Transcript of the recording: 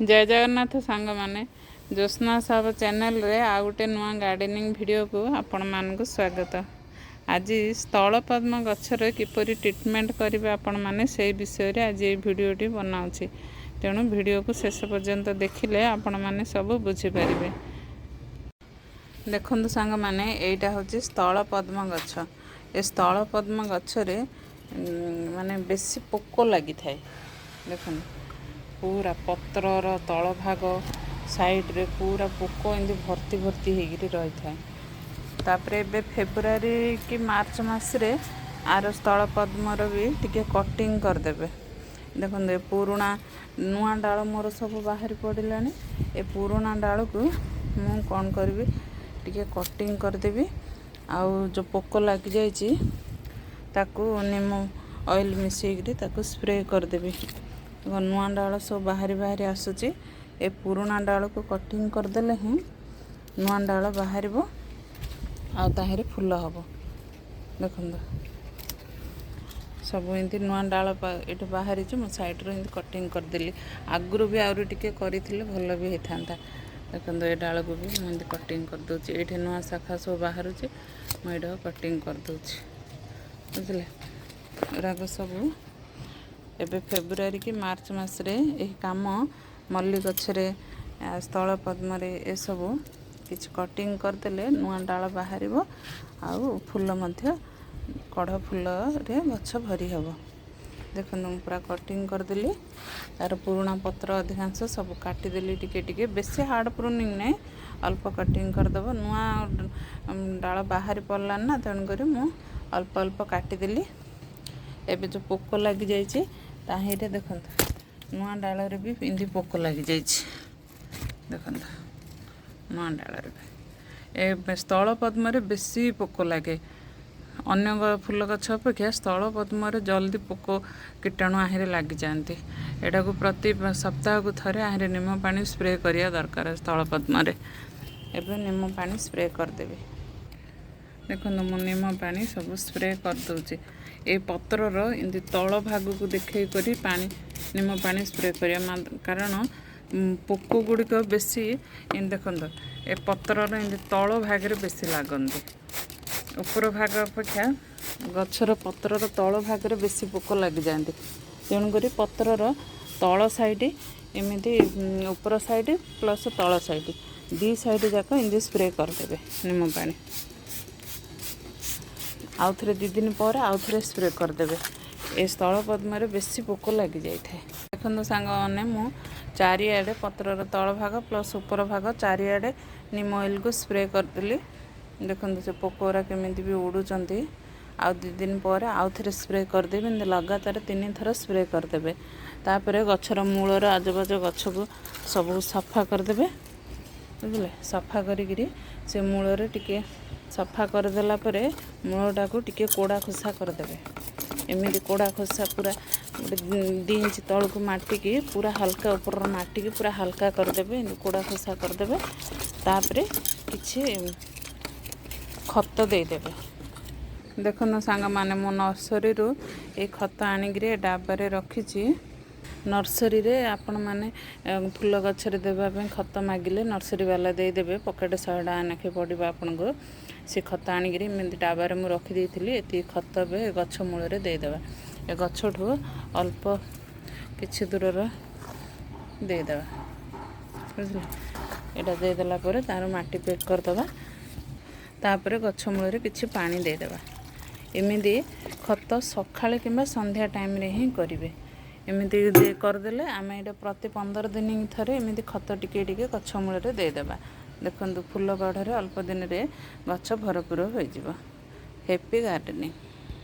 जय जगन्नाथ सांग माने ज्योत्स्ना साहब चैनल रे आ गोटे नुआ गार्डनिंग वीडियो को आपण मानक स्वागत। आज स्थल पद्म गछर किपरि ट्रीटमेंट करिवे आपण माने से विषय रे आज ये वीडियोटी बनाउछि। तेणु वीडियो को शेष पर्यंत देखिले आपण माने सब बुझी पारिबे। देखंतु सांग माने एटा होछि स्थल पद्म गछ। ए स्थल पद्म गछरे माने बेसी पोको लागि थाए। देखन पूरा पत्रर तल भाग साइड रे पूरा पोक एमती भर्ती भर्ती होगी रही था। तापर ए फेब्रुआरी कि मार्च मसरे आर स्थल पद्मर भी टिके कटिंग करदेवे। देखो ये पुराणा नुआ डाल मोर सब बाहर पड़ा। ए पुराणा डाल को मु कौन करी टिके कटिंग करदेवी। आउ जो पोक लग जाइए ताकू नीम ऑयल मिसेकरी ताकू स्प्रे करदेवी। नुआ डाल सब बाहरी बाहरी आसूची। ए पुराणा डाल को कटिंग करदेले ही नुआ डाल बाहर आहिरे फूल हम। देखो सब एमती नुआ डाल ये बाहरी मो साइड रो कटिंग करदेली। आगुरी भी आउरी टिके करिथिले भल भी होता। देखो ये डाल को भी मुझे कटिंग कर दूची। ये नुआ शाखा सब बाहर मुझे कटिंग कर दूची। बुझले एराक सब एबे फेब्रुआरी कि मार्च मसरे यही काम मल्ली गछरे स्थल पद्मरे ए सब किछ कटिंग करदेले नुआ डाल बाहर आउ फूल मध्य कढ़ फूल रे गछ भरी हब। देखो पूरा कटिंग करदेली। तार पुराणा पत्र अधिकांश सब काटिदेली टिके टिके। बेसी हार्ड प्रूनिंग नहीं, अल्प कटिंग करदेव। नुआ डाल बाहर पड़ला ना, तेणुक मु अल्प अल्प काटिदेली। एबे जो पोक लग जाइए ताहिरे देखो नुआ डाल रे भी इमती पोक लग जाइए। देखो नुआ डाल रे स्थल पद्म रे बेसी पोक लगे। अन्य फूल गछ अपेक्षा स्थल पद्म रे जल्दी पोक कीटाणु आहिरे लग जाती। एटा को प्रति सप्ताह को थरे आहिरे निम पानी स्प्रे करिया दरकार। स्थल पद्म रे एबे निम पानी स्प्रे करदेवी। देखो मु निम पानी सब स्प्रे कर दूची। ए पत्रर एमती तल भाग को देखे करी पानी निम पानी स्प्रे करिया। कारण पोक गुड़िक बेसी देखो ए पत्रर एमती तल भाग बेसी लगती। ऊपर भाग अपेक्षा गछर पत्रर तल भाग बेसी पोक लग जाती। तेणुक पत्रर तल साइड एमती ऊपर साइड प्लस तल साइड दी साइड जाक एमती स्प्रे करदेवे निम पानी। आउ थे 2 दिन पर आउ थे स्प्रे करदेवे। ए स्थल पद्म रे बेसी पोक लग जाए। देखो सांग मैंने मु चारिआडे पत्रर तल भाग प्लस ऊपर भाग चारिआडे निम ऑयल को स्प्रे करदेली। देखो से पोकरा केमी भी उड़ुंट। आउ 2 दिन पर आउ थे स्प्रे करदेवे। लगातार 3 थर स्प्रे करदेवे। तापर गछर मूलर आजबाज गछ को सब सफा करदेवे। बुझे सफा करी से मूल टिके सफा करदेला परे मूलटा को टिके कोड़ा खोसा करदेवे। एमती कोड़ा खोसा पूरा 2 इंच तल को माटी की पूरा हल्का ऊपर माटी की पूरा हल्का करदेवे। कोड़ा खोसा करदेवे। तापरे किछि खत देदेवे। देखो न सांग माने मो नर्सरी रू ए खत आनिग्रे डाबारे रखिछि। नर्सरी रे आपण माने फूल गछरे देबा पे खत मागिले नर्सरी वाला दे देबे। पकेट 100 टका नाखे पड़िबा आपन को। से खत आनिग्रे एमती डाबारे मु रखि देइथिली। एति खत बे गछ मूल रे दे देबा। ए गछठू अल्प किछि दूर रे दे देबा। बुझले एटा दे देला परे तार माटी पेक कर देबा। तापर गछ मूल रे किछि पानी दे देबा। एमती खत सकाळे किंबा संध्या टाइम रे ही करिवे। एमती करदेले आम ये प्रति 15 दिन थरे एमती खत टिके टिके गछ मूल रे दे देबा। देखो फूल गढ़ अल्प दिन रे गछ भरपूर हो। Happy gardening.